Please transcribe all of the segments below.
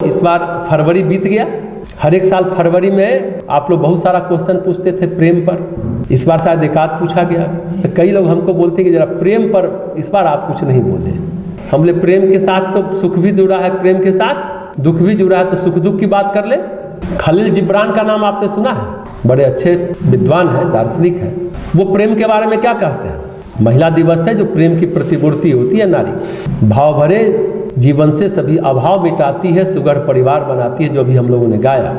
इस बार फरवरी बीत गया। हर एक साल फरवरी में आप लोग बहुत सारा क्वेश्चन पूछते थे प्रेम पर। इस बार शायद एकाध पूछा गया, तो कई लोग हमको बोलते कि जरा प्रेम पर इस बार आप कुछ नहीं बोले। हम बोले प्रेम के साथ तो सुख भी जुड़ा है, प्रेम के साथ दुख भी जुड़ा है, तो सुख दुख की बात कर ले। खलील जिब्रान का नाम आपने सुना है, बड़े अच्छे विद्वान है, दार्शनिक है। वो प्रेम के बारे में क्या कहते हैं? महिला दिवस है जो प्रेम की प्रतिमूर्ति होती है नारी, भाव भरे जीवन से सभी अभाव मिटाती है, सुगढ़ परिवार बनाती है, जो अभी हम लोगों ने गाया।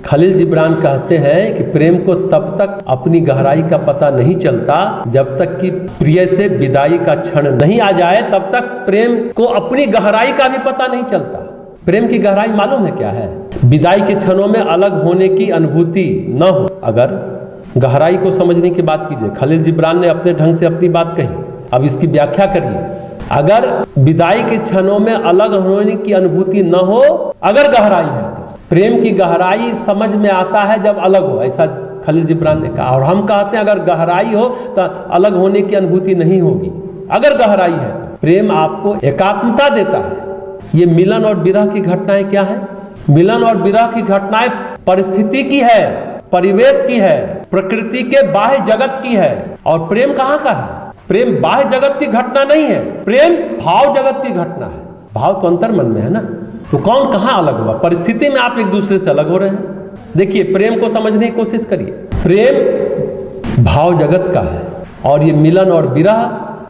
खलील जिब्रान कहते हैं कि प्रेम को तब तक अपनी गहराई का पता नहीं चलता जब तक कि प्रिय से विदाई का क्षण नहीं आ जाए, तब तक प्रेम को अपनी गहराई का भी पता नहीं चलता। प्रेम की गहराई मालूम है क्या है? विदाई के क्षणों में अलग होने की अनुभूति न हो। अगर गहराई को समझने की बात कीजिए, खलील जिब्रान ने अपने ढंग से अपनी बात कही, अब इसकी व्याख्या करिए। अगर विदाई के क्षणों में अलग होने की अनुभूति न हो, अगर गहराई है, प्रेम की गहराई समझ में आता है जब अलग हो, ऐसा खलील जिब्रान ने कहा। और हम कहते हैं अगर गहराई हो तो अलग होने की अनुभूति नहीं होगी। अगर गहराई है तो प्रेम आपको एकात्मता देता है। ये मिलन और विरह की घटनाएं क्या है? मिलन और विरह की घटनाएं परिस्थिति की है, परिवेश की है, प्रकृति के बाह्य जगत की है। और प्रेम कहाँ का है? प्रेम बाह्य जगत की घटना नहीं है, प्रेम भाव जगत की घटना है। भाव तो अंतर मन में है ना, तो कौन कहाँ अलग हुआ? परिस्थिति में आप एक दूसरे से अलग हो रहे हैं। देखिए, प्रेम को समझने की कोशिश करिए। प्रेम भाव जगत का है और ये मिलन और विरह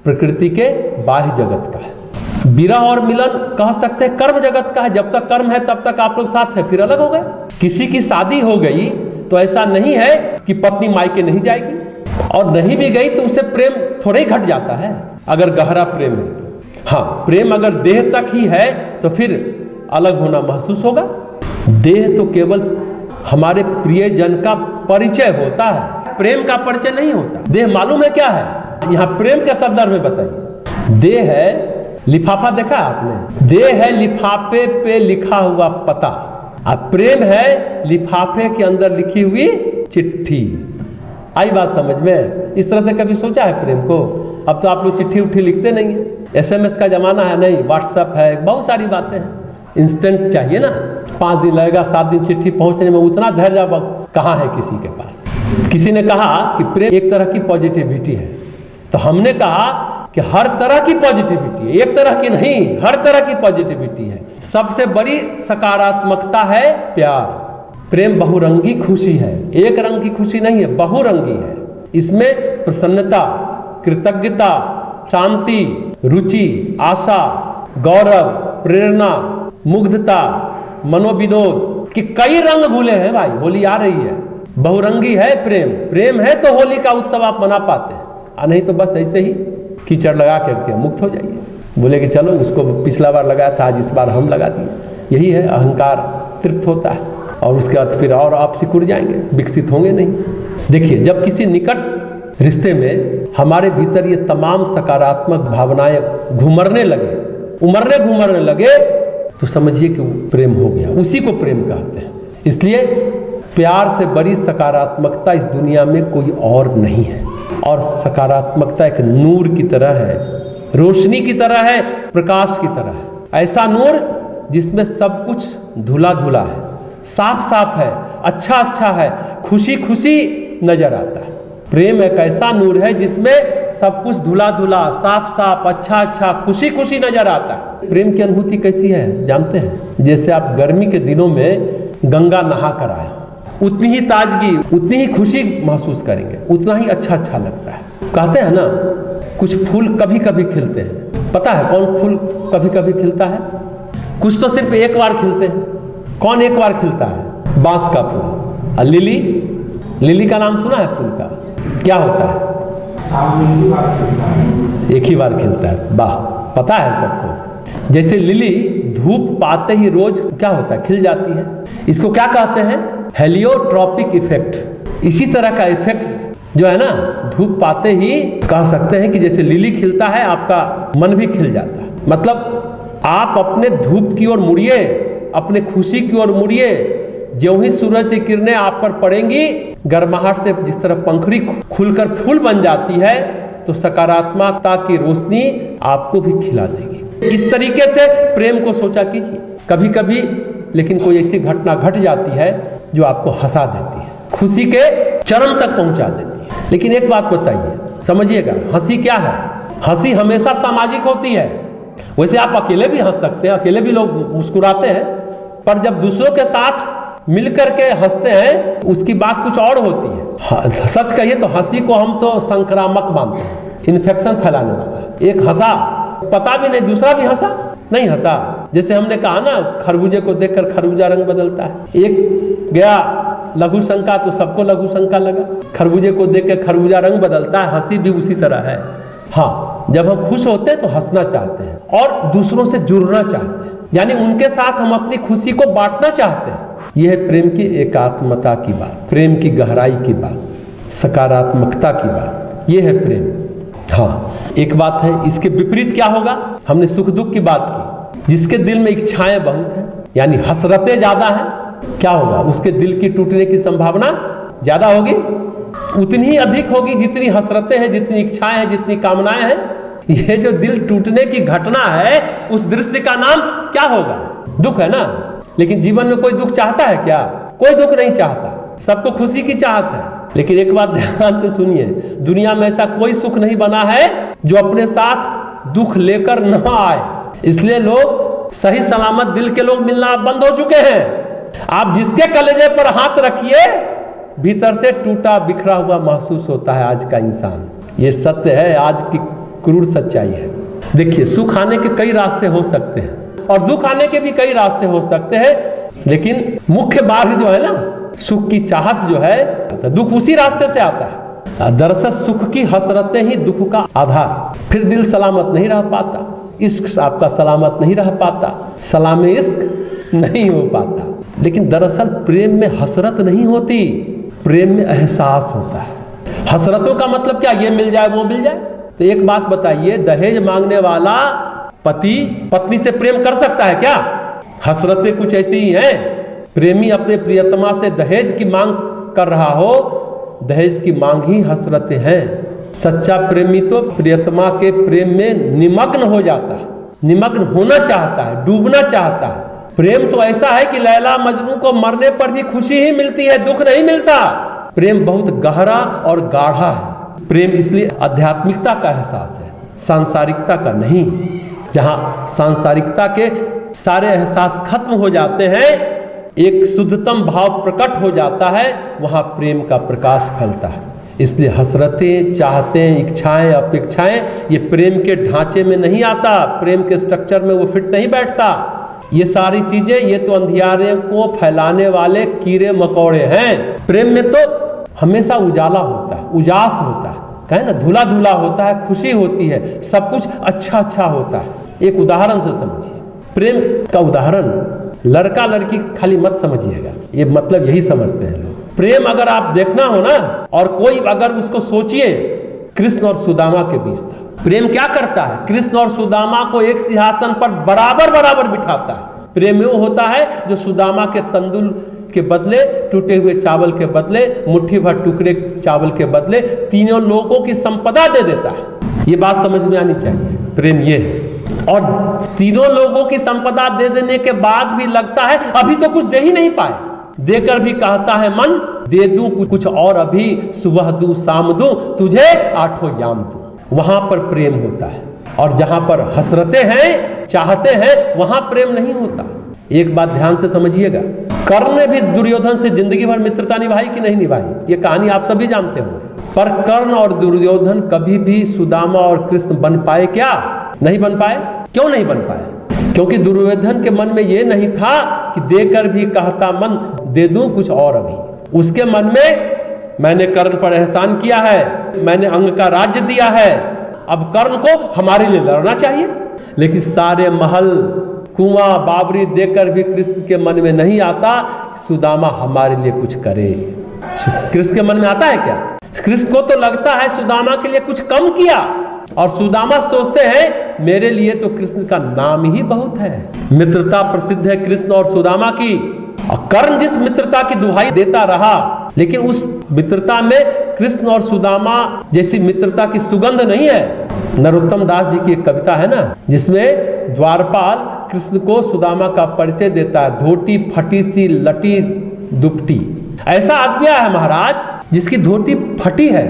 प्रकृति के बाह्य जगत का है। विरह और मिलन कह सकते हैं कर्म जगत का है। जब तक कर्म है तब तक आप लोग साथ हैं, फिर अलग हो गए। किसी की शादी हो गई तो ऐसा नहीं है कि पत्नी मायके नहीं जाएगी, और नहीं भी गई तो उसे प्रेम थोड़ा ही घट जाता है अगर गहरा प्रेम है तो। हाँ, प्रेम अगर देह तक ही है तो फिर अलग होना महसूस होगा। देह तो केवल हमारे प्रियजन का परिचय होता है, प्रेम का परिचय नहीं होता। देह मालूम है क्या है? यहाँ प्रेम के संदर्भ में बताइए। देह है लिफाफा, देखा आपने? देह है लिफाफे पे लिखा हुआ पता, अब प्रेम है लिफाफे के अंदर लिखी हुई चिट्ठी। आई बात समझ में? इस तरह से कभी सोचा है प्रेम को? अब तो आप लोग चिट्ठी उट्ठी लिखते नहीं है, SMS का जमाना है, नहीं व्हाट्सएप है, बहुत सारी बातें हैं। इंस्टेंट चाहिए ना, 5 दिन लगेगा, 7 दिन चिट्ठी पहुंचने में, उतना धैर्य अब कहाँ है किसी के पास। किसी ने कहा कि प्रेम एक तरह की पॉजिटिविटी है, तो हमने कहा कि हर तरह की पॉजिटिविटी है, एक तरह की नहीं, हर तरह की पॉजिटिविटी है। सबसे बड़ी सकारात्मकता है प्यार। प्रेम बहुरंगी खुशी है, एक रंग की खुशी नहीं है, बहुरंगी है। इसमें प्रसन्नता, कृतज्ञता, शांति, रुचि, आशा, गौरव, प्रेरणा, मुग्धता, मनोविनोद के कई रंग घुले हैं भाई। होली आ रही है, बहुरंगी है प्रेम। प्रेम है तो होली का उत्सव आप मना पाते हैं, और नहीं तो बस ऐसे ही कीचड़ लगा करके मुक्त हो जाइए। बोले कि चलो उसको पिछला बार लगाया था, आज इस बार हम लगा दिए। यही है, अहंकार तृप्त होता है और उसके बाद फिर और आप सिकुड़ जाएंगे, विकसित होंगे नहीं। देखिए, जब किसी निकट रिश्ते में हमारे भीतर ये तमाम सकारात्मक भावनाएं घुमरने लगे, घुमरने लगे, तो समझिए कि प्रेम हो गया। उसी को प्रेम कहते हैं। इसलिए प्यार से बड़ी सकारात्मकता इस दुनिया में कोई और नहीं है। और सकारात्मकता एक नूर की तरह है, रोशनी की तरह है, प्रकाश की तरह है। ऐसा नूर जिसमें सब कुछ धुला धुला है, साफ साफ है, अच्छा अच्छा है, खुशी खुशी नजर आता है। प्रेम एक ऐसा नूर है जिसमें सब कुछ धुला धुला, साफ साफ, अच्छा अच्छा, खुशी खुशी नजर आता है। प्रेम की अनुभूति कैसी है जानते हैं? जैसे आप गर्मी के दिनों में गंगा नहा कर आए, उतनी ही ताजगी, उतनी ही खुशी महसूस करेंगे, उतना ही अच्छा अच्छा लगता है। कहते हैं ना, कुछ फूल कभी कभी खिलते हैं। पता है कौन फूल कभी कभी खिलता है? कुछ तो सिर्फ एक बार खिलते हैं। कौन एक बार खिलता है? बांस का फूल। और लिली, लिली का नाम सुना है फूल का? क्या होता है? एक ही बार खिलता है। वाह, पता है सबको। जैसे लिली धूप पाते ही रोज क्या होता है? खिल जाती है। इसको क्या कहते हैं? हेलियोट्रॉपिक इफेक्ट। इसी तरह का इफेक्ट जो है ना, धूप पाते ही कह सकते हैं कि जैसे लिली खिलता है, आपका मन भी खिल जाता है। मतलब आप अपने धूप की ओर मुड़िए, अपने खुशी की ओर मुड़िए। ज्यों ही सूरज की किरणें आप पर पड़ेंगी, गर्माहट से जिस तरह पंखुड़ी खुलकर फूल बन जाती है, तो सकारात्मकता की रोशनी आपको भी खिला देगी। इस तरीके से प्रेम को सोचा कीजिए। कभी कभी लेकिन कोई ऐसी घटना घट जाती है जो आपको हंसा देती है, खुशी के चरम तक पहुंचा देती है। लेकिन एक बात बताइए, समझिएगा, हंसी क्या है? हंसी हमेशा सामाजिक होती है। वैसे आप अकेले भी हंस सकते हैं, अकेले भी लोग मुस्कुराते हैं, पर जब दूसरों के साथ मिलकर के हंसते हैं उसकी बात कुछ और होती है। सच कहिए तो हंसी को हम तो संक्रामक मानते हैं, इन्फेक्शन फैलाने वाला। एक हंसा, पता भी नहीं दूसरा भी हंसा, नहीं हंसा। जैसे हमने कहा ना, खरबूजे को देखकर खरबूजा रंग बदलता है। एक गया लघु शंका तो सबको लघु शंका लगा, खरबूजे को देख के खरबूजा रंग बदलता है। हंसी भी उसी तरह है। हाँ, जब हम खुश होते हैं तो हंसना चाहते हैं और दूसरों से जुड़ना चाहते हैं, यानी उनके साथ हम अपनी खुशी को बांटना चाहते हैं। यह है प्रेम की एकात्मता की बात, प्रेम की गहराई की बात, सकारात्मकता की बात। यह है प्रेम। हाँ, एक बात है, इसके विपरीत क्या होगा? हमने सुख दुख की बात की। जिसके दिल में इच्छाएं बहुत हैं, यानी हसरतें ज्यादा हैं, क्या होगा? उसके दिल की टूटने की संभावना ज्यादा होगी, उतनी ही अधिक होगी जितनी हसरतें हैं, जितनी इच्छाएं हैं, जितनी कामनाएं हैं। ये जो दिल टूटने की घटना है, उस दृश्य का नाम क्या होगा? दुख है ना। लेकिन जीवन में कोई दुख चाहता है क्या? कोई दुख नहीं चाहता, सबको खुशी की चाहत है। लेकिन एक बात ध्यान से सुनिए, दुनिया में ऐसा कोई सुख नहीं बना है जो अपने साथ दुख लेकर न आए। इसलिए लोग सही सलामत दिल के लोग मिलना बंद हो चुके हैं। आप जिसके कलेजे पर हाथ रखिए, भीतर से टूटा बिखरा हुआ महसूस होता है आज का इंसान। ये सत्य है, आज की क्रूर सच्चाई है। देखिए, सुख आने के कई रास्ते हो सकते हैं और दुख आने के भी कई रास्ते हो सकते हैं, लेकिन मुख्य मार्ग जो है ना, सुख की चाहत जो है, दुख उसी रास्ते से आता है। दरअसल सुख की हसरतें ही दुख का आधार। फिर दिल सलामत नहीं रह पाता, इश्क आपका सलामत नहीं रह पाता, सलामे इश्क नहीं हो पाता। लेकिन दरअसल प्रेम में हसरत नहीं होती, प्रेम में एहसास होता है। हसरतों का मतलब क्या? ये मिल जाए वो मिल जाए। तो एक बात बताइए, दहेज मांगने वाला पति पत्नी से प्रेम कर सकता है क्या? हसरतें कुछ ऐसी ही हैं। प्रेमी अपने प्रियतमा से दहेज की मांग कर रहा हो, दहेज की मांग ही हसरतें हैं। सच्चा प्रेमी तो प्रियतमा के प्रेम में निमग्न हो जाता है, निमग्न होना चाहता है, डूबना चाहता है। प्रेम तो ऐसा है कि लैला मजनू को मरने पर भी खुशी ही मिलती है, दुख नहीं मिलता। प्रेम बहुत गहरा और गाढ़ा है। प्रेम इसलिए आध्यात्मिकता का एहसास है, सांसारिकता का नहीं। जहां सांसारिकता के सारे एहसास खत्म हो जाते हैं, एक शुद्धतम भाव प्रकट हो जाता है, वहां प्रेम का प्रकाश फैलता है। इसलिए हसरतें, चाहतें, इच्छाएं, अपेक्षाएं, ये प्रेम के ढांचे में नहीं आता, प्रेम के स्ट्रक्चर में वो फिट नहीं बैठता। ये सारी चीजें, ये तो अंधियारे को फैलाने वाले कीड़े मकोड़े हैं। प्रेम में तो हमेशा उजाला होता है, उजास होता है, कहे ना, धुला धुला होता है, खुशी होती है, सब कुछ अच्छा अच्छा होता है। एक उदाहरण से समझिए, प्रेम का उदाहरण, लड़का लड़की खाली मत समझिएगा, ये मतलब यही समझते हैं लोग। प्रेम अगर आप देखना हो ना, और कोई अगर उसको सोचिए, कृष्ण और सुदामा के बीच था। प्रेम क्या करता है? कृष्ण और सुदामा को एक सिंहासन पर बराबर बराबर बिठाता है। प्रेम वो होता है जो सुदामा के तंदूर के बदले, टूटे हुए चावल के बदले, मुट्ठी भर टुकड़े चावल के बदले तीनों लोगों की संपदा दे देता है। ये बात समझ में आनी चाहिए, प्रेम ये है। और तीनों लोगों की संपदा दे देने के बाद भी लगता है अभी तो कुछ दे ही नहीं पाए, देकर भी कहता है मन दे दूं कुछ और, अभी सुबह दूं शाम दूं, तुझे आठों याम दूं। वहां पर प्रेम होता है। और जहां पर हसरतें हैं, चाहते हैं, वहां प्रेम नहीं होता। एक बात ध्यान से समझिएगा, कर्ण ने भी दुर्योधन से जिंदगी भर मित्रता निभाई कि नहीं निभाई? ये कहानी आप सभी जानते हो। पर कर्ण और दुर्योधन कभी भी सुदामा और कृष्ण बन पाए क्या? नहीं बन पाए। क्यों नहीं बन पाए? क्योंकि दुर्योधन के मन में ये नहीं था कि देकर भी कहता मन दे दूं कुछ और अभी। उसके मन में मैंने कर्ण पर एहसान किया है, मैंने अंग का राज्य दिया है, अब कर्ण को हमारे लिए लड़ना चाहिए। लेकिन सारे महल, कुआं, बाबरी देकर भी कृष्ण के मन में नहीं आता सुदामा हमारे लिए कुछ करे। कृष्ण के मन में आता है क्या? कृष्ण को तो लगता है सुदामा के लिए कुछ कम किया, और सुदामा सोचते हैं मेरे लिए तो कृष्ण का नाम ही बहुत है। मित्रता प्रसिद्ध है कृष्ण और सुदामा की। और कर्ण जिस मित्रता की दुहाई देता रहा, लेकिन उस मित्रता में कृष्ण और सुदामा जैसी मित्रता की सुगंध नहीं है। नरोत्तम दास जी की एक कविता है ना, जिसमें द्वारपाल कृष्ण को सुदामा का परिचय देता है, धोती फटी सी लटी दुपट्टी। ऐसा आदमी है महाराज जिसकी धोती फटी है,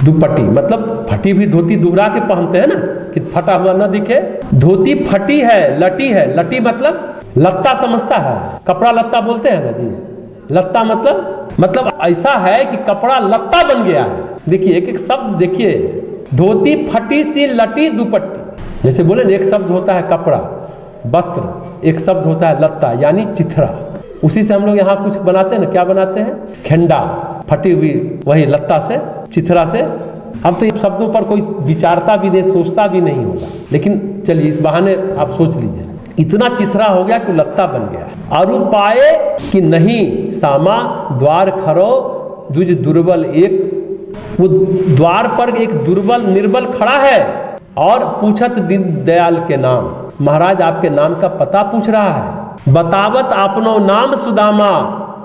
दुपट्टी मतलब फटी हुई धोती दुहरा के पहनते हैं ना कि फटा हुआ न दिखे। धोती फटी है, लटी है, लटी मतलब लत्ता समझता है, कपड़ा लत्ता बोलते हैं ना जी। लत्ता मतलब ऐसा है कि कपड़ा लत्ता बन गया है। देखिए एक एक शब्द देखिए, धोती फटी सी लटी दुपट्टी। जैसे बोले एक शब्द होता है कपड़ा वस्त्र, एक शब्द होता है लत्ता यानी चिथरा। उसी से हम लोग यहाँ कुछ बनाते हैं ना, क्या बनाते हैं? खेंडा, फटी हुई वही लत्ता से, चिथरा से। अब तो इन शब्दों पर कोई विचारता भी नहीं, सोचता भी नहीं होगा, लेकिन चलिए इस बहाने आप सोच लीजिए। इतना चिथरा हो गया कि लत्ता बन गया। अरु पाए कि नहीं सामा द्वार खरो द्विज दुर्बल एक। वो द्वार पर एक दुर्बल निर्बल खड़ा है और पूछत दीन दयाल के नाम। महाराज आपके नाम का पता पूछ रहा है। बतावत अपनो नाम सुदामा,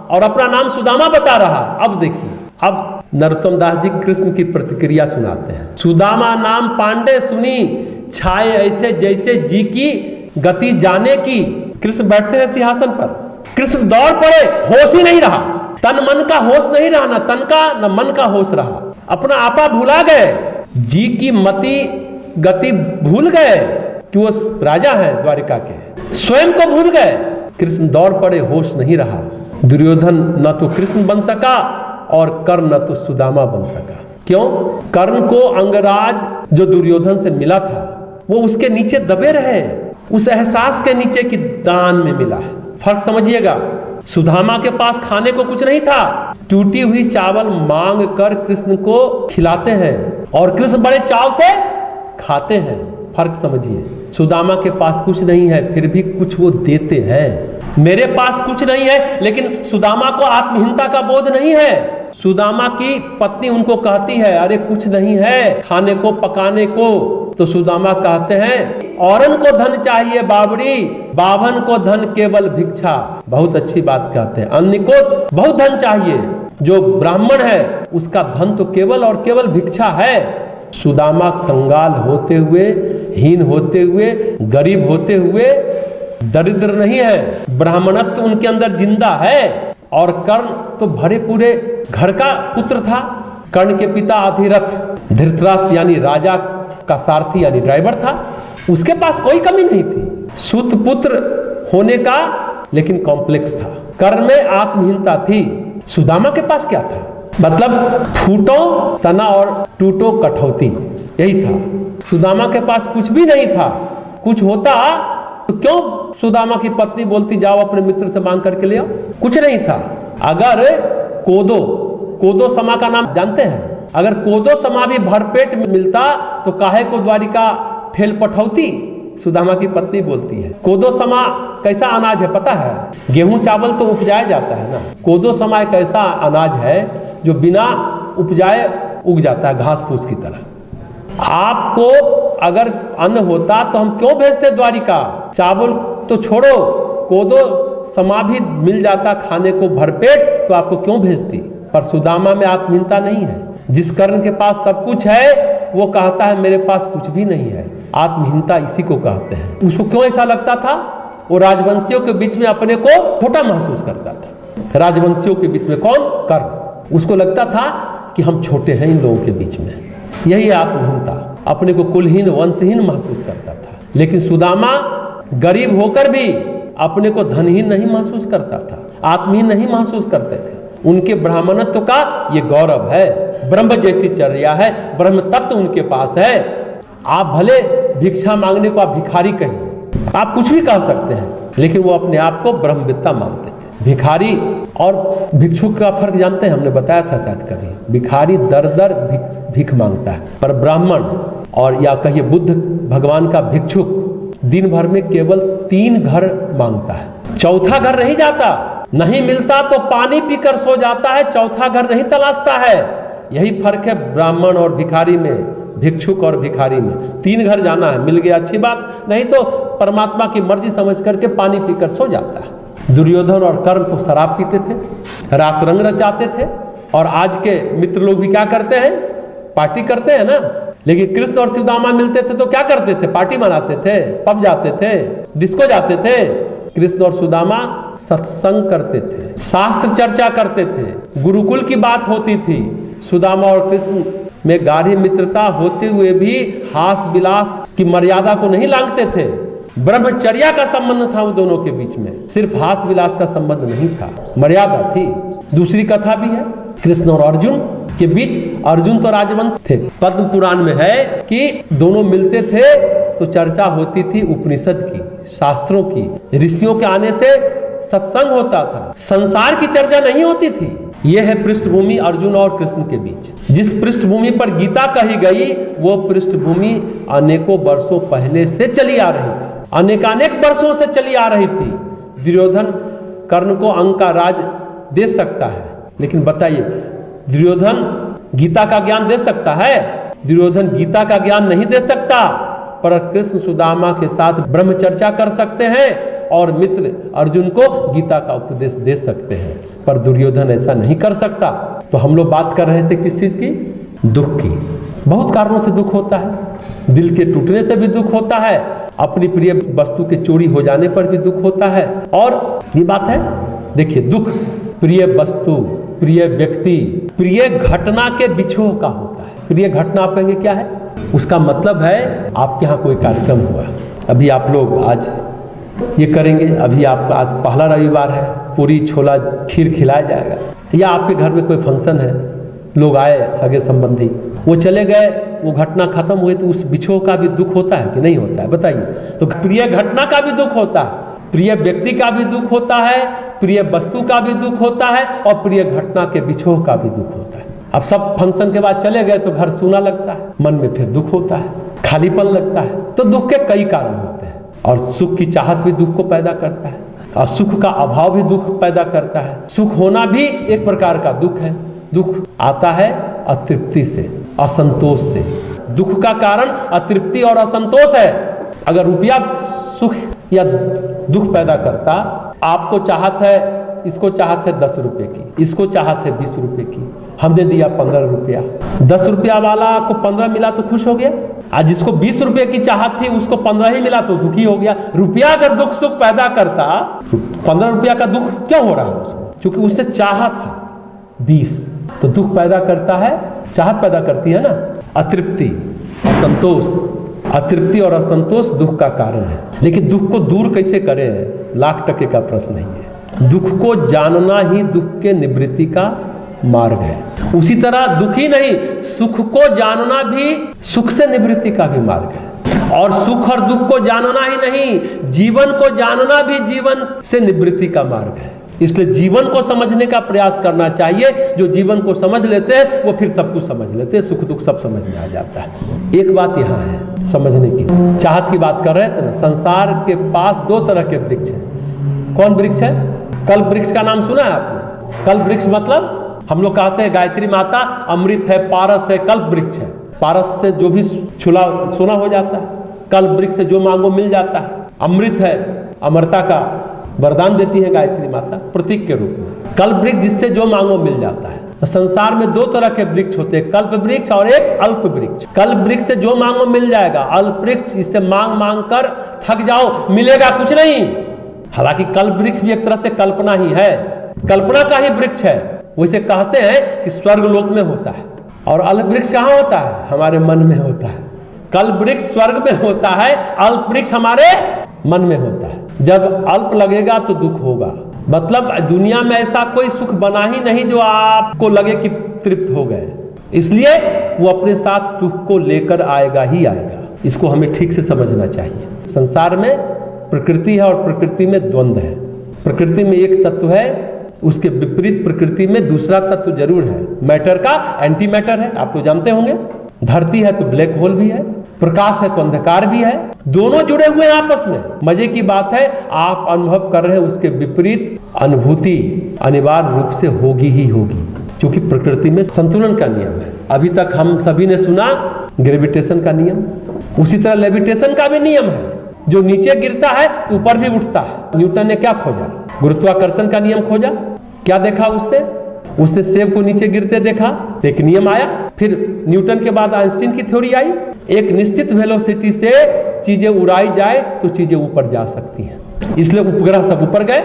और अपना नाम सुदामा बता रहा है। अब देखिए, अब नरोत्तम दास जी कृष्ण की प्रतिक्रिया सुनाते हैं। सुदामा नाम पांडे सुनी, छाए ऐसे जैसे जी की गति जाने की। कृष्ण बैठते हैं सिंहासन पर, कृष्ण दौड़ पड़े, होश ही नहीं रहा, तन मन का होश नहीं रहा, न तन का न मन का होश रहा, अपना आपा भुला गए, जी की मति गति भूल गए कि वो राजा है द्वारिका के, स्वयं को भूल गए। कृष्ण दौड़ पड़े, होश नहीं रहा। दुर्योधन न तो कृष्ण बन सका और कर्ण न तो सुदामा बन सका। क्यों? कर्ण को अंगराज जो दुर्योधन से मिला था वो उसके नीचे दबे रहे, उस एहसास के नीचे कि दान में मिला है। फर्क समझिएगा। सुदामा के पास खाने को कुछ नहीं था, टूटी हुई चावल मांग कर कृष्ण को खिलाते हैं और कृष्ण बड़े चाव से खाते हैं। फर्क समझिए। सुदामा के पास कुछ नहीं है, फिर भी कुछ वो देते हैं। मेरे पास कुछ नहीं है, लेकिन सुदामा को आत्महीनता का बोध नहीं है। सुदामा की पत्नी उनको कहती है, अरे कुछ नहीं है खाने को पकाने को, तो सुदामा कहते हैं, औरन को धन चाहिए बाबरी, बाभन को धन केवल भिक्षा। बहुत अच्छी बात कहते हैं। अन्य को बहुत धन चाहिए, जो ब्राह्मण है उसका धन तो केवल और केवल भिक्षा है। सुदामा कंगाल होते हुए, हीन होते हुए, गरीब होते हुए दरिद्र नहीं है, ब्राह्मणत्व उनके अंदर जिंदा है। और कर्ण तो भरे पूरे घर का पुत्र था। कर्ण के पिता अधिरथ धृतराष्ट्र यानी राजा का सारथी यानी ड्राइवर था, उसके पास कोई कमी नहीं थी, सुत पुत्र होने का, लेकिन कॉम्प्लेक्स था। कर्ण में आत्महीनता थी। सुदामा के पास क्या था? मतलब फूटो तना और टूटो कठौती, यही था। सुदामा के पास कुछ भी नहीं था। कुछ होता तो क्यों सुदामा की पत्नी बोलती जाओ अपने मित्र से मांग करके ले आओ? कुछ नहीं था। अगर कोदो समा का नाम जानते हैं? अगर कोदो समा भी भरपेट मिलता तो काहे को द्वारिका ठेल पठौती, सुदामा की पत्नी बोलती है। कोदो समा कैसा अनाज है पता है? गेहूं चावल तो उपजाया जाता है ना, कोदो समा एक ऐसा अनाज है जो बिना उपजाए उग जाता है, घास फूस की तरह। आपको अगर अन्न होता तो हम क्यों भेजते द्वारिका? चावल तो छोड़ो, कोदो समा भी मिल जाता खाने को भरपेट तो आपको क्यों भेजती? पर सुदामा में आत्महीनता नहीं है। जिस कर्ण के पास सब कुछ है वो कहता है मेरे पास कुछ भी नहीं है। आत्महीनता इसी को कहते हैं। उसको क्यों ऐसा लगता था? वो राजवंशियों के बीच में अपने को छोटा महसूस करता था। राजवंशियों के बीच में कौन? कर्ण। उसको लगता था कि हम छोटे हैं इन लोगों के बीच में। यही आत्महीनता, अपने को कुलहीन वंशहीन महसूस करता था। लेकिन सुदामा गरीब होकर भी अपने को धनहीन नहीं महसूस करता था, आत्महीन नहीं महसूस करते थे। उनके ब्राह्मणत्व का ये गौरव है, ब्रह्म जैसी चर्या है, ब्रह्म तत्व उनके पास है। आप भले भिक्षा मांगने को आप भिखारी कहिए, आप कुछ भी कह सकते हैं, लेकिन वो अपने आप को ब्रह्मविद्ता मानते थे। भिखारी और भिक्षुक का फर्क जानते हैं? हमने बताया था शायद कभी। भिखारी दर दर भीख मांगता है, पर ब्राह्मण और या कहिए बुद्ध भगवान का भिक्षुक दिन भर में केवल 3 घर मांगता है, चौथा घर नहीं जाता। नहीं मिलता तो पानी पीकर सो जाता है, चौथा घर नहीं तलाशता है। यही फर्क है ब्राह्मण और भिखारी में, भिक्षुक और भिखारी में। 3 घर जाना है, मिल गया अच्छी बात, नहीं तो परमात्मा की मर्जी समझ करके पानी पीकर सो जाता है। दुर्योधन और कर्ण तो शराब पीते थे, रास रंग रचाते थे, और आज के मित्र लोग भी क्या करते हैं? पार्टी करते हैं ना, लेकिन कृष्ण और सुदामा मिलते थे तो क्या करते थे? पार्टी मनाते थे, पब जाते थे, डिस्को जाते थे। कृष्ण और सुदामा सत्संग करते थे, शास्त्र चर्चा करते थे, गुरुकुल की बात होती थी। सुदामा और कृष्ण में गाढ़ी मित्रता होते हुए भी हास विलास की मर्यादा को नहीं लांघते थे। ब्रह्मचर्या का संबंध था उन दोनों के बीच में, सिर्फ हास विलास का संबंध नहीं था, मर्यादा थी। दूसरी कथा भी है कृष्ण और अर्जुन के बीच। अर्जुन तो राजवंश थे। पद्म पुराण में है कि दोनों मिलते थे तो चर्चा होती थी उपनिषद की, शास्त्रों की, ऋषियों के आने से सत्संग होता था, संसार की चर्चा नहीं होती थी। यह है पृष्ठभूमि अर्जुन और कृष्ण के बीच। जिस पृष्ठभूमि पर गीता कही गई वो पृष्ठभूमि अनेकों वर्षों पहले से चली आ रही थी, अनेकानेक वर्षों से चली आ रही थी। दुर्योधन कर्ण को अंक का राज दे सकता है, लेकिन बताइए दुर्योधन गीता का ज्ञान दे सकता है? दुर्योधन गीता का ज्ञान नहीं दे सकता, पर कृष्ण सुदामा के साथ ब्रह्मचर्चा कर सकते हैं और मित्र अर्जुन को गीता का उपदेश दे सकते हैं, पर दुर्योधन ऐसा नहीं कर सकता। तो हम लोग बात कर रहे थे किस चीज की? दुख की। बहुत कारणों से दुख होता है। दिल के टूटने से भी दुख होता है, अपनी प्रिय वस्तु के चोरी हो जाने पर भी दुख होता है। और ये बात है, देखिए दुख प्रिय वस्तु, प्रिय व्यक्ति, प्रिय घटना के बिछोह का होता है। प्रिय घटना आप कहेंगे क्या है? उसका मतलब है आपके यहाँ कोई कार्यक्रम हुआ, अभी आप लोग आज ये करेंगे, अभी आप आज पहला रविवार है, पूरी छोला खीर खिलाया जाएगा, या आपके घर में कोई फंक्शन है, लोग आए सगे संबंधी, वो चले गए, वो घटना खत्म हुई, तो उस बिछोह का भी दुख होता है कि नहीं होता है? बताइए। तो प्रिय घटना का भी दुख होता है, प्रिय व्यक्ति का भी दुख होता है, प्रिय वस्तु का भी दुख होता है, और प्रिय घटना के बिछोह का भी दुख होता है। अब सब फंक्शन के बाद चले गए तो घर सूना लगता है, मन में फिर दुख होता है, खालीपन लगता है। तो दुख के कई कारण होते हैं, और सुख की चाहत भी दुख को पैदा करता है, और सुख का अभाव भी दुख पैदा करता है। सुख होना भी एक प्रकार का दुख है। दुख आता है अतृप्ति से, असंतोष से। दुख का कारण अतृप्ति और असंतोष है। अगर रुपया सुख या दुख पैदा करता, आपको चाहत है, इसको चाहत है 10 रुपए की, इसको चाहत है 20 रुपए की, हमने दिया 15 रुपया, 10 रुपया वाला को 15 मिला तो खुश हो गया, आज जिसको 20 रुपए की चाहत थी उसको 15 ही मिला तो दुखी हो गया। रुपया अगर दुख सुख पैदा करता, 15 रुपया का दुख क्यों हो रहा है उसको? क्योंकि उससे चाहत था 20, तो दुख पैदा करता है, चाहत पैदा करती है ना अतृप्ति, असंतोष। अतृप्ति और असंतोष दुख का कारण है। लेकिन दुख को दूर कैसे करें, लाख टके का प्रश्न नहीं है। दुख को जानना ही दुख के निवृत्ति का मार्ग है। उसी तरह दुख ही नहीं, सुख को जानना भी सुख से निवृत्ति का भी मार्ग है। और सुख और दुख को जानना ही नहीं, जीवन को जानना भी जीवन से निवृत्ति का मार्ग है। इसलिए जीवन को समझने का प्रयास करना चाहिए। जो जीवन को समझ लेते हैं वो फिर सब कुछ समझ लेते हैं, सुख दुख सब समझ में आ जाता है। एक बात यहाँ है समझने की, चाहत की बात कर रहे थे ना, संसार के पास 2 तरह के वृक्ष हैं। कौन वृक्ष है? कल्प वृक्ष का नाम सुना है आपने? कल्प वृक्ष मतलब हम लोग कहते हैं गायत्री माता अमृत है, पारस है, कल्प वृक्ष है। पारस से जो भी छुला सोना हो जाता है, कल्प वृक्ष से जो मांगो मिल जाता है। अमृत है, अमरता का वरदान देती है गायत्री माता प्रतीक के रूप में। कल्प वृक्ष जिससे जो मांगो मिल जाता है। तो संसार में 2 तरह के वृक्ष होते हैं, कल्प वृक्ष और एक अल्प वृक्ष। कल्प वृक्ष से जो मांगो मिल जाएगा, अल्प वृक्ष इससे मांग मांग कर थक जाओ, मिलेगा कुछ नहीं। हालांकि कल्प वृक्ष भी एक तरह से कल्पना ही है, कल्पना का ही वृक्ष है। वैसे कहते हैं कि स्वर्ग लोक में होता है, और अल्प वृक्ष कहाँ होता है? हमारे मन में होता है। कल्प वृक्ष स्वर्ग में होता है, अल्प वृक्ष हमारे मन में होता है। जब अल्प लगेगा तो दुख होगा। मतलब दुनिया में ऐसा कोई सुख बना ही नहीं जो आपको लगे कि तृप्त हो गए, इसलिए वो अपने साथ दुख को लेकर आएगा ही आएगा। इसको हमें ठीक से समझना चाहिए। संसार में प्रकृति है और प्रकृति में द्वंद्व है। प्रकृति में एक तत्व है, उसके विपरीत प्रकृति में दूसरा तत्व जरूर है। मैटर का एंटी मैटर है, आप तो जानते होंगे। धरती है तो ब्लैक होल भी है, प्रकाश है तो अंधकार भी है, दोनों जुड़े हुए हैं आपस में। मजे की बात है, आप अनुभव कर रहे हैं उसके विपरीत अनुभूति अनिवार्य रूप से होगी ही होगी, क्योंकि प्रकृति में संतुलन का नियम है। अभी तक हम सभी ने सुना ग्रेविटेशन का नियम, उसी तरह लेविटेशन का भी नियम है। जो नीचे गिरता है तो ऊपर भी उठता है। न्यूटन ने क्या खोजा? गुरुत्वाकर्षण का नियम खोजा। क्या देखा उसने? उसने सेब को नीचे गिरते देखा तो एक नियम आया, फिर न्यूटन के बाद आइंस्टीन की थ्योरी आई। एक निश्चित वेलोसिटी से चीजें उड़ाई जाए तो चीजें ऊपर जा सकती हैं, इसलिए उपग्रह सब ऊपर गए।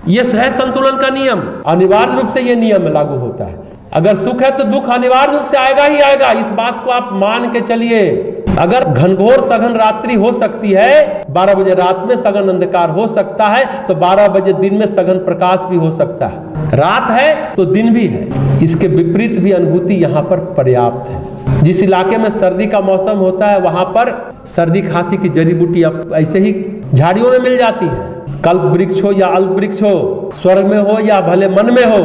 ये है संतुलन का नियम, अनिवार्य रूप से ये नियम लागू होता है। अगर सुख है तो दुख अनिवार्य रूप से आएगा ही आएगा, इस बात को आप मान के चलिए। अगर घनघोर सघन रात्रि हो सकती है, 12 बजे रात में सघन अंधकार हो सकता है, तो 12 बजे दिन में सघन प्रकाश भी हो सकता है। रात है तो दिन भी है। इसके विपरीत भी अनुभूति यहाँ पर पर्याप्त है। जिस इलाके में सर्दी का मौसम होता है वहां पर सर्दी खांसी की जड़ी बूटी ऐसे ही झाड़ियों में मिल जाती है। कल्प वृक्ष हो या अल्प वृक्ष हो, स्वर्ग में हो या भले मन में हो,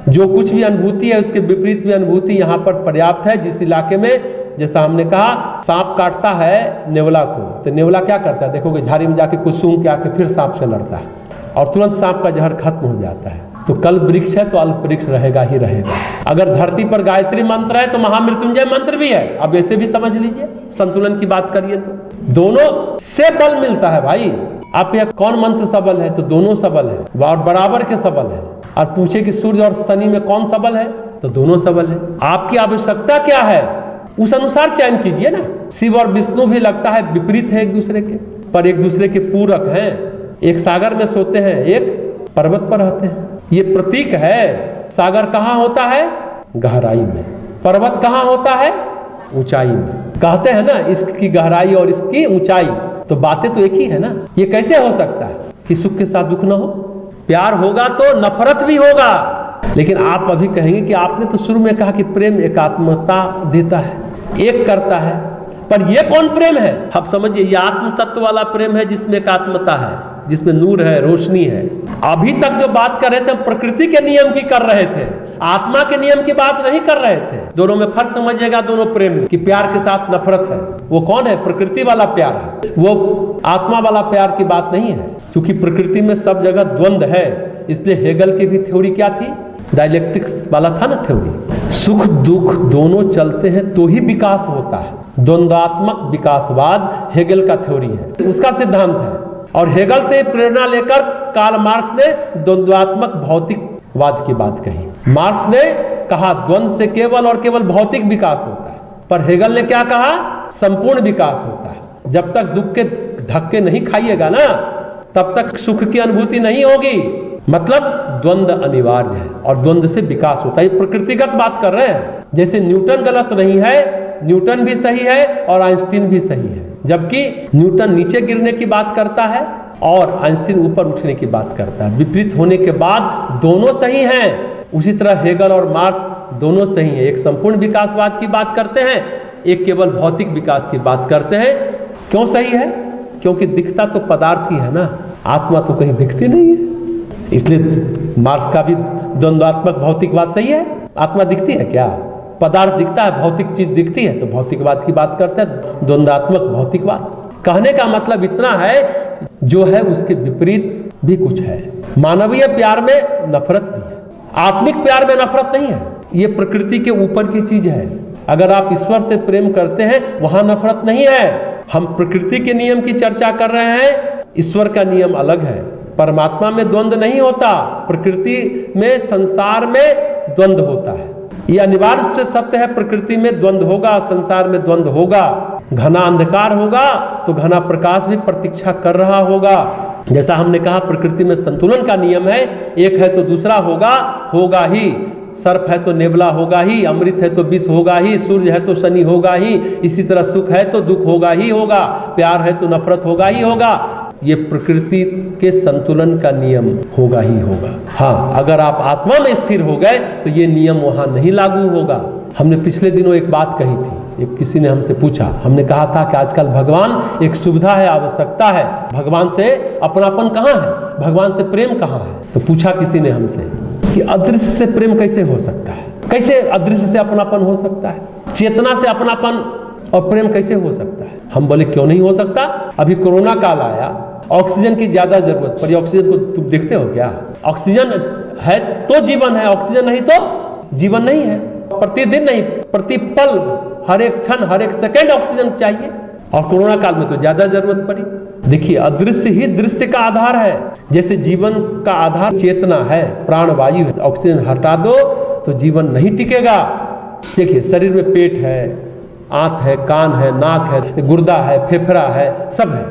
जो कुछ भी अनुभूति है उसके विपरीत भी अनुभूति यहाँ पर पर्याप्त है। जिस इलाके में, जैसा हमने कहा, सांप काटता है नेवला को, तो नेवला क्या करता है, देखोगे झाड़ी में जाके कुछ सूंघ के आके फिर सांप से लड़ता है और तुरंत सांप का जहर खत्म हो जाता है। तो कल्प वृक्ष है तो अल्प वृक्ष रहेगा ही रहेगा। अगर धरती पर गायत्री मंत्र है तो महामृत्युंजय मंत्र भी है। अब ऐसे भी समझ लीजिए, संतुलन की बात करिए तो दोनों से बल मिलता है भाई। आप ये कौन मंत्र सबल है, तो दोनों सबल है और बराबर के सबल है। और पूछे कि सूर्य और शनि में कौन सबल है, तो दोनों सबल है। आपकी आवश्यकता क्या है उस अनुसार चयन कीजिए ना। शिव और विष्णु भी लगता है विपरीत है एक दूसरे के, पर एक दूसरे के पूरक हैं। एक सागर में सोते हैं, एक पर्वत पर रहते हैं। ये प्रतीक है। सागर कहाँ होता है, गहराई में। पर्वत कहाँ होता है, ऊंचाई में। कहते हैं ना इसकी गहराई और इसकी ऊंचाई, तो बातें तो एक ही है ना। ये कैसे हो सकता है कि सुख के साथ दुख ना हो? प्यार होगा तो नफरत भी होगा। लेकिन आप अभी कहेंगे कि आपने तो शुरू में कहा कि प्रेम एकात्मता देता है, एक करता है, पर ये कौन प्रेम है? अब समझिए, ये आत्म तत्व वाला प्रेम है जिसमें एकात्मता है, जिसमें नूर है, रोशनी है। अभी तक जो बात कर रहे थे हम प्रकृति के नियम की कर रहे थे, आत्मा के नियम की बात नहीं कर रहे थे। दोनों में फर्क समझिएगा, दोनों प्रेम में, कि प्यार के साथ नफरत है। वो कौन है? प्रकृति वाला प्यार है, वो आत्मा वाला प्यार की बात नहीं है। क्योंकि प्रकृति में सब जगह द्वंद्व है, इसलिए हेगल की भी थ्योरी क्या थी, डायलेक्ट्रिक्स वाला था ना थ्योरी। सुख दुख दोनों चलते हैं तो ही विकास होता है। द्वंद्वात्मक विकासवाद हेगल का थ्योरी है, उसका सिद्धांत है। और हेगल से प्रेरणा लेकर कार्ल मार्क्स ने द्वंद्वात्मक भौतिकवाद की बात कही। मार्क्स ने कहा द्वंद्व से केवल और केवल भौतिक विकास होता है, पर हेगल ने क्या कहा, संपूर्ण विकास होता है। जब तक दुख के धक्के नहीं खाइएगा ना, तब तक सुख की अनुभूति नहीं होगी। मतलब द्वंद्व अनिवार्य है और द्वंद्व से विकास होता है। प्रकृतिगत बात कर रहे हैं। जैसे न्यूटन गलत नहीं है, न्यूटन भी सही है और आइंस्टीन भी सही है। जबकि न्यूटन नीचे गिरने की बात करता है और आइंस्टीन ऊपर उठने की बात करता है। विपरीत होने के बाद दोनों सही हैं। उसी तरह हेगल और मार्क्स दोनों सही हैं। एक संपूर्ण विकासवाद की बात करते हैं, एक केवल भौतिक विकास की बात करते हैं। क्यों सही है? क्योंकि दिखता तो पदार्थ ही है ना, आत्मा तो कहीं दिखती नहीं है। इसलिए मार्क्स का भी द्वंद्वात्मक भौतिकवाद सही है। आत्मा दिखती है क्या? पदार्थ दिखता है, भौतिक चीज दिखती है, तो भौतिकवाद की बात करते हैं, द्वंद्वात्मक भौतिकवाद। कहने का मतलब इतना है, जो है उसके विपरीत भी कुछ है। मानवीय प्यार में नफरत भी है, आत्मिक प्यार में नफरत नहीं है। ये प्रकृति के ऊपर की चीज है। अगर आप ईश्वर से प्रेम करते हैं, वहां नफरत नहीं है। हम प्रकृति के नियम की चर्चा कर रहे हैं, ईश्वर का नियम अलग है। परमात्मा में द्वंद्व नहीं होता, प्रकृति में, संसार में द्वंद्व होता है। ये अनिवार्य रूप से सत्य है। प्रकृति में द्वंद्व होगा, संसार में द्वंद्व होगा। घना अंधकार होगा तो घना प्रकाश भी प्रतीक्षा कर रहा होगा। जैसा हमने कहा, प्रकृति में संतुलन का नियम है, एक है तो दूसरा होगा, होगा ही। सर्प है तो नेवला होगा ही, अमृत है तो विष होगा ही, सूर्य है तो शनि होगा ही। इसी तरह सुख है तो दुख होगा ही होगा, प्यार है तो नफरत होगा ही होगा। ये प्रकृति के संतुलन का नियम होगा ही होगा। हाँ, अगर आप आत्मा में स्थिर हो गए तो ये नियम वहां नहीं लागू होगा। हमने पिछले दिनों एक बात कही थी, एक किसी ने हमसे पूछा, हमने कहा था कि आजकल भगवान एक सुविधा है, आवश्यकता है। भगवान से अपनापन कहाँ है, भगवान से प्रेम कहाँ है? तो पूछा किसी ने हमसे कि अदृश्य से प्रेम कैसे हो सकता है, कैसे अदृश्य से अपनापन हो सकता है, चेतना से अपनापन और प्रेम कैसे हो सकता है? हम बोले क्यों नहीं हो सकता। अभी कोरोना काल आया, ऑक्सीजन की ज्यादा जरूरत पड़ी। ऑक्सीजन को तुम देखते हो क्या? ऑक्सीजन है तो जीवन है, ऑक्सीजन नहीं तो जीवन नहीं है। प्रतिदिन नहीं, प्रति पल, हर एक क्षण, हर एक सेकंड ऑक्सीजन चाहिए, और कोरोना काल में तो ज्यादा जरूरत पड़ी। देखिए, अदृश्य ही दृश्य का आधार है। जैसे जीवन का आधार चेतना है, प्राणवायु है। ऑक्सीजन हटा दो तो जीवन नहीं टिकेगा। देखिए शरीर में पेट है, आंत है, कान है, नाक है, गुर्दा है, फेफड़ा है, सब है,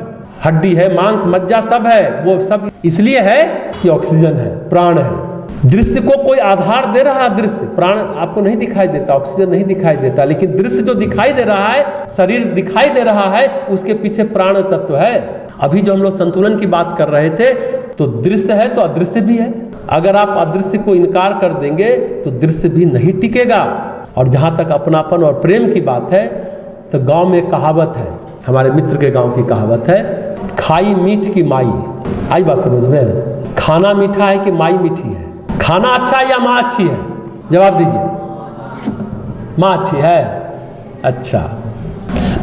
हड्डी है, मांस मज्जा सब है। वो सब इसलिए है कि ऑक्सीजन है, प्राण है। दृश्य को कोई आधार दे रहा है, दृश्य प्राण आपको नहीं दिखाई देता, ऑक्सीजन नहीं दिखाई देता, लेकिन दृश्य जो दिखाई दे रहा है, शरीर दिखाई दे रहा है, उसके पीछे प्राण तत्व है। अभी जो हम लोग संतुलन की बात कर रहे थे, तो दृश्य है तो अदृश्य भी है। अगर आप अदृश्य को इनकार कर देंगे तो दृश्य भी नहीं टिकेगा। और जहाँ तक अपनापन और प्रेम की बात है, तो गांव में एक कहावत है, हमारे मित्र के गांव की कहावत है, खाई मीठ की माई। आई बात समझ में? खाना मीठा है कि माई मीठी है? खाना अच्छा है या माँ अच्छी है? जवाब दीजिए। माँ अच्छी है। अच्छा,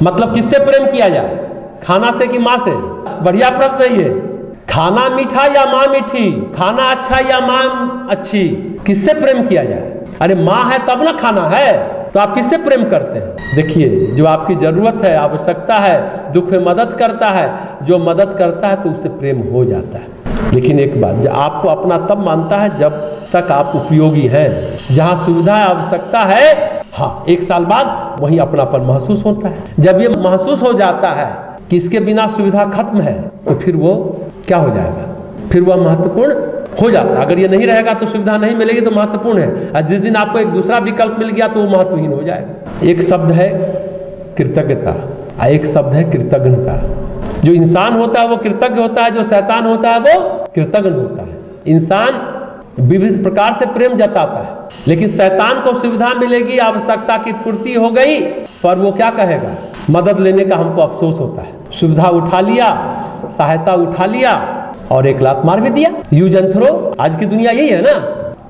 मतलब किससे प्रेम किया जाए, खाना से कि माँ से? बढ़िया प्रश्न है ये। खाना मीठा या माँ मीठी, खाना अच्छा या माँ अच्छी, किससे प्रेम किया जाए? अरे माँ है तब ना खाना है, तो आप किससे प्रेम करते हैं? देखिए, जो आपकी जरूरत है, आवश्यकता है, दुख में मदद करता है, जो मदद करता है तो उससे प्रेम हो जाता है। लेकिन एक बात, जो आपको अपना तब मानता है जब तक आप उपयोगी हैं। जहाँ सुविधा आवश्यकता है, हाँ, 1 साल बाद वहीं अपनापन महसूस होता है। जब ये महसूस हो जाता है कि इसके बिना सुविधा खत्म है, तो फिर वो क्या हो जाएगा? फिर वह महत्वपूर्ण हो जाता है। अगर ये नहीं रहेगा तो सुविधा नहीं मिलेगी तो महत्वपूर्ण है, और जिस दिन आपको एक दूसरा विकल्प मिल गया तो वो महत्वहीन हो जाएगा। एक शब्द है कृतज्ञता, एक शब्द है कृतज्ञता। जो इंसान होता है वो कृतज्ञ होता है, जो शैतान होता है वो कृतज्ञ होता है। इंसान विविध प्रकार से प्रेम जताता है, लेकिन शैतान को सुविधा मिलेगी, आवश्यकता की पूर्ति हो गई, पर वो क्या कहेगा? मदद लेने का हमको अफसोस होता है। सुविधा उठा लिया, सहायता उठा लिया और एक लात मार भी दिया। यूज एंड थ्रो, आज की दुनिया यही है ना।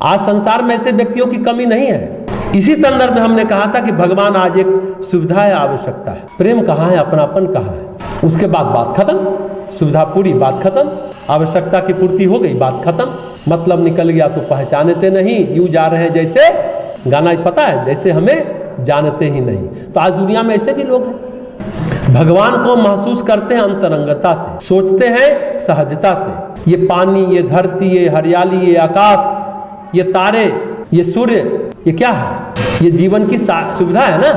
आज संसार में ऐसे व्यक्तियों की कमी नहीं है। इसी संदर्भ में हमने कहा था कि भगवान आज एक सुविधा है, आवश्यकता है। प्रेम कहाँ है, अपनापन कहाँ है? उसके बाद बात खत्म, सुविधा पूरी, बात खत्म, आवश्यकता की पूर्ति हो गई, बात खत्म, मतलब निकल गया तो पहचानते नहीं, यूं जा रहे हैं जैसे, गाना पता है, जैसे हमें जानते ही नहीं। तो आज दुनिया में ऐसे भी लोग हैं, भगवान को महसूस करते हैं अंतरंगता से, सोचते हैं सहजता से। ये पानी, ये धरती, ये हरियाली, ये आकाश, ये तारे, ये सूर्य, ये क्या है? ये जीवन की सुविधा है ना,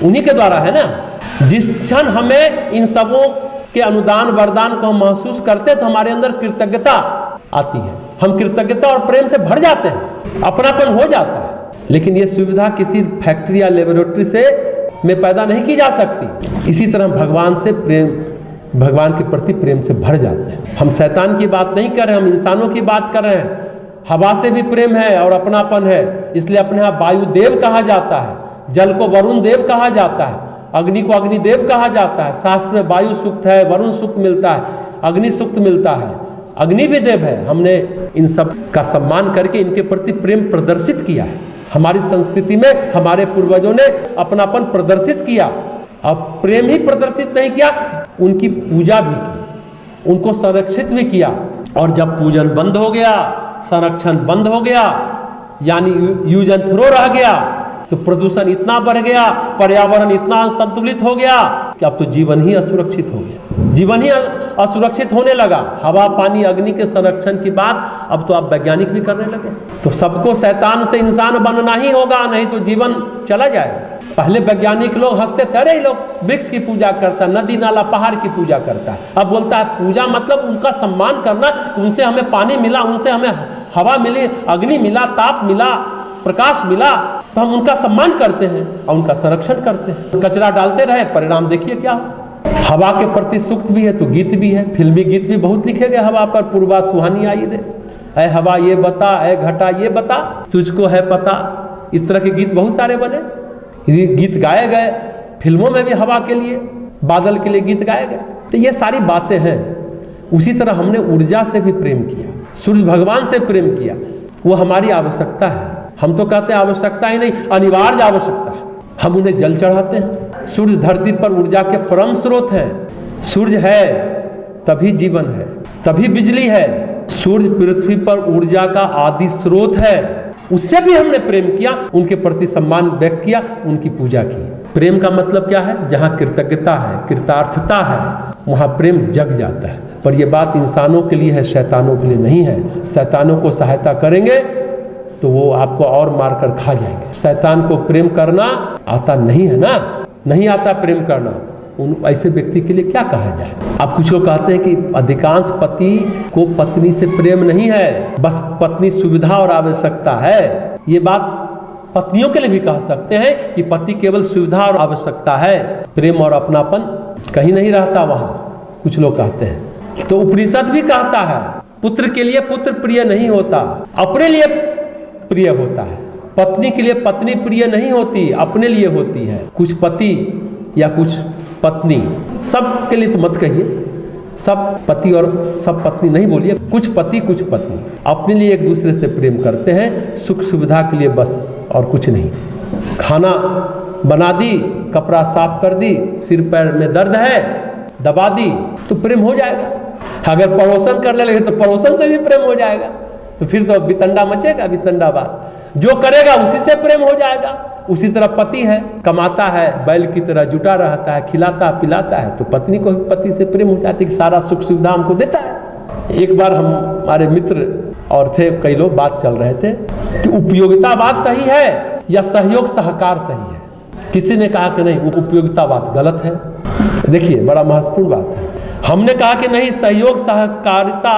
उन्हीं के द्वारा है ना। जिस क्षण हमें इन सबों के अनुदान वरदान को हम महसूस करते हैं तो हमारे अंदर कृतज्ञता आती है, हम कृतज्ञता और प्रेम से भर जाते हैं, अपनापन हो जाता है। लेकिन ये सुविधा किसी फैक्ट्री या लेबोरेटरी से में पैदा नहीं की जा सकती। इसी तरह भगवान से प्रेम, भगवान के प्रति प्रेम से भर जाते हैं। हम शैतान की बात नहीं कर रहे, हम इंसानों की बात कर रहे हैं। हवा से भी प्रेम है और अपनापन है, इसलिए अपने यहाँ वायु देव कहा जाता है, जल को वरुण देव कहा जाता है, अग्नि को अग्निदेव कहा जाता है। शास्त्र में वायु सूक्त है, वरुण सूक्त मिलता है, अग्नि सूक्त मिलता है, अग्नि भी देव है। हमने इन सब का सम्मान करके इनके प्रति प्रेम प्रदर्शित किया है। हमारी संस्कृति में हमारे पूर्वजों ने अपनापन प्रदर्शित किया। अब प्रेम ही प्रदर्शित नहीं किया, उनकी पूजा भी की, उनको संरक्षित भी किया। और जब पूजन बंद हो गया, संरक्षण बंद हो गया, यानी यूज एंड थ्रो रह गया, तो प्रदूषण इतना बढ़ गया, पर्यावरण इतना संतुलित हो गया कि अब तो जीवन ही असुरक्षित हो गया, जीवन ही असुरक्षित होने लगा। हवा, पानी, अग्नि के संरक्षण की बात अब तो आप वैज्ञानिक भी करने लगे। तो सबको शैतान से इंसान बनना ही होगा, नहीं तो जीवन चला जाएगा। पहले वैज्ञानिक लोग हंसते थे, अरे लोग वृक्ष की पूजा करता है, नदी नाला पहाड़ की पूजा करता है। अब बोलता है पूजा मतलब उनका सम्मान करना, उनसे हमें पानी मिला, उनसे हमें हवा मिली, अग्नि मिला, ताप मिला, प्रकाश मिला, तो हम उनका सम्मान करते हैं और उनका संरक्षण करते हैं। कचरा डालते रहे, परिणाम देखिए क्या हो। हवा के प्रति सूक्त भी है तो गीत भी है, फिल्मी गीत भी बहुत लिखे गए हवा पर। पूर्वा सुहानी आई दे, ऐ हवा ये बता, ऐ घटा ये बता, तुझको है पता। इस तरह के गीत बहुत सारे बने, ये गीत गाए गए। फिल्मों में भी हवा के लिए, बादल के लिए गीत गाए गए। तो ये सारी बातें हैं। उसी तरह हमने ऊर्जा से भी प्रेम किया, सूर्य भगवान से प्रेम किया। वो हमारी आवश्यकता है। हम तो कहते हैं आवश्यकता ही नहीं, अनिवार्य आवश्यकता है। हम उन्हें जल चढ़ाते हैं। सूर्य धरती पर ऊर्जा के परम स्रोत हैं। सूर्य है तभी जीवन है, तभी बिजली है। सूर्य पृथ्वी पर ऊर्जा का आदि स्रोत है। उससे भी हमने प्रेम किया, उनके प्रति सम्मान व्यक्त किया, उनकी पूजा की। प्रेम का मतलब क्या है? जहाँ कृतज्ञता है, कृतार्थता है, वहाँ प्रेम जग जाता है। पर यह बात इंसानों के लिए है, शैतानों के लिए नहीं है। शैतानों को सहायता करेंगे तो वो आपको और मारकर खा जाएंगे। शैतान को प्रेम करना आता नहीं है ना, नहीं आता प्रेम करना, उन ऐसे व्यक्ति के लिए क्या कहा जाए। आप कुछ लोग कहते हैं कि अधिकांश पति को पत्नी से प्रेम नहीं है, बस पत्नी सुविधा और आवश्यकता है। ये बात पत्नियों के लिए भी कह सकते हैं कि पति केवल सुविधा और आवश्यकता है, प्रेम और अपनापन कहीं नहीं रहता वहाँ, कुछ लोग कहते हैं। तो उपनिषद भी कहता है पुत्र के लिए पुत्र प्रिय नहीं होता, अपने लिए प्रिय होता है। पत्नी के लिए पत्नी प्रिय नहीं होती, अपने लिए होती है। कुछ पति या कुछ पत्नी, सब के लिए तो मत कहिए, सब पति और सब पत्नी नहीं बोलिए, कुछ पति कुछ पत्नी अपने लिए एक दूसरे से प्रेम करते हैं, सुख सुविधा के लिए बस, और कुछ नहीं। खाना बना दी, कपड़ा साफ कर दी, सिर पैर में दर्द है दबा दी, तो प्रेम हो जाएगा। अगर पड़ोसन करने लगे तो पड़ोसन से भी प्रेम हो जाएगा, तो फिर तो वितंडा मचेगा, वितंडावाद। जो करेगा उसी से प्रेम हो जाएगा। उसी तरह पति है, कमाता है, बैल की तरह जुटा रहता है, खिलाता पिलाता है, तो पत्नी को भी पति से प्रेम हो जाती है कि सारा सुख सुविधा हमको देता है। एक बार हमारे मित्र और थे, कई लोग, बात चल रहे थे कि उपयोगितावाद सही है या सहयोग सहकार सही है। किसी ने कहा कि नहीं, उपयोगितावाद गलत है। देखिए बड़ा महत्वपूर्ण बात है। हमने कहा कि नहीं, सहयोग सहकारिता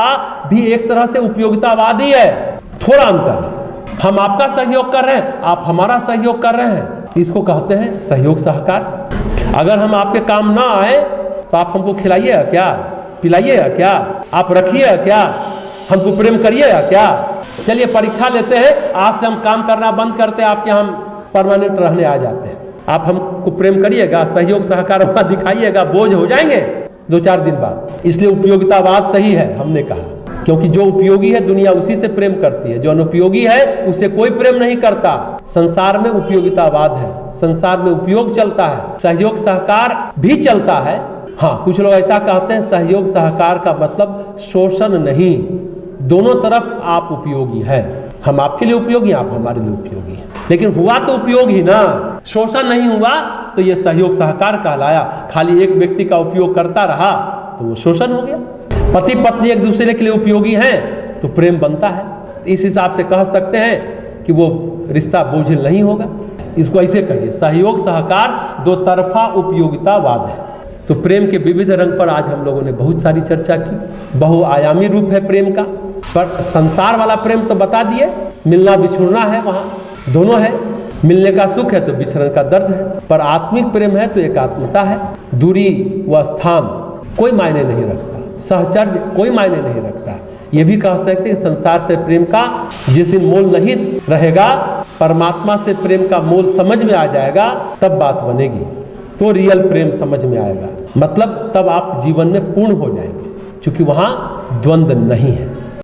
भी एक तरह से उपयोगितावाद ही है, थोड़ा अंतर है। हम आपका सहयोग कर रहे हैं, आप हमारा सहयोग कर रहे हैं, इसको कहते हैं सहयोग सहकार। अगर हम आपके काम ना आए तो आप हमको खिलाइएगा क्या, पिलाइएगा क्या, आप रखिएगा क्या, हमको प्रेम करिएगा क्या। चलिए परीक्षा लेते हैं, आज से हम काम करना बंद करते हैं, आपके हम परमानेंट रहने आ जाते हैं। आप हमको प्रेम करिएगा, सहयोग सहकार वहाँ दिखाइएगा, बोझ हो जाएंगे 2-4 दिन बाद। इसलिए उपयोगितावाद सही है, हमने कहा, क्योंकि जो उपयोगी है दुनिया उसी से प्रेम करती है, जो अनुपयोगी है उसे कोई प्रेम नहीं करता। संसार में उपयोगितावाद है, संसार में उपयोग चलता है, सहयोग सहकार भी चलता है। हाँ, कुछ लोग ऐसा कहते हैं सहयोग सहकार का मतलब शोषण नहीं, दोनों तरफ आप उपयोगी है, हम आपके लिए उपयोगी, आप हमारे लिए उपयोगी हैं। लेकिन हुआ तो उपयोग ही ना, शोषण नहीं हुआ तो ये सहयोग सहकार कहलाया। खाली एक व्यक्ति का उपयोग करता रहा तो वो शोषण हो गया। पति पत्नी एक दूसरे के लिए उपयोगी हैं तो प्रेम बनता है। इस हिसाब से कह सकते हैं कि वो रिश्ता बोझिल नहीं होगा। इसको ऐसे कहिए, सहयोग सहकार दो तरफा उपयोगितावाद है। तो प्रेम के विविध रंग पर आज हम लोगों ने बहुत सारी चर्चा की। बहुआयामी रूप है प्रेम का, पर संसार वाला प्रेम तो बता दिए, मिलना बिछुड़ना है, वहाँ दोनों है। मिलने का सुख है तो बिछड़ने का दर्द है। पर आत्मिक प्रेम है तो एकात्मता है। दूरी व स्थान कोई मायने नहीं रखता, सहचर्य कोई मायने नहीं रखता। ये भी कह सकते हैं संसार से प्रेम का जिस दिन मोल नहीं रहेगा, परमात्मा से प्रेम का मोल समझ में आ जाएगा, तब बात बनेगी, तो रियल प्रेम समझ में आएगा। मतलब तब आप जीवन में पूर्ण हो जाएंगे, क्योंकि वहाँ द्वंद्व नहीं है।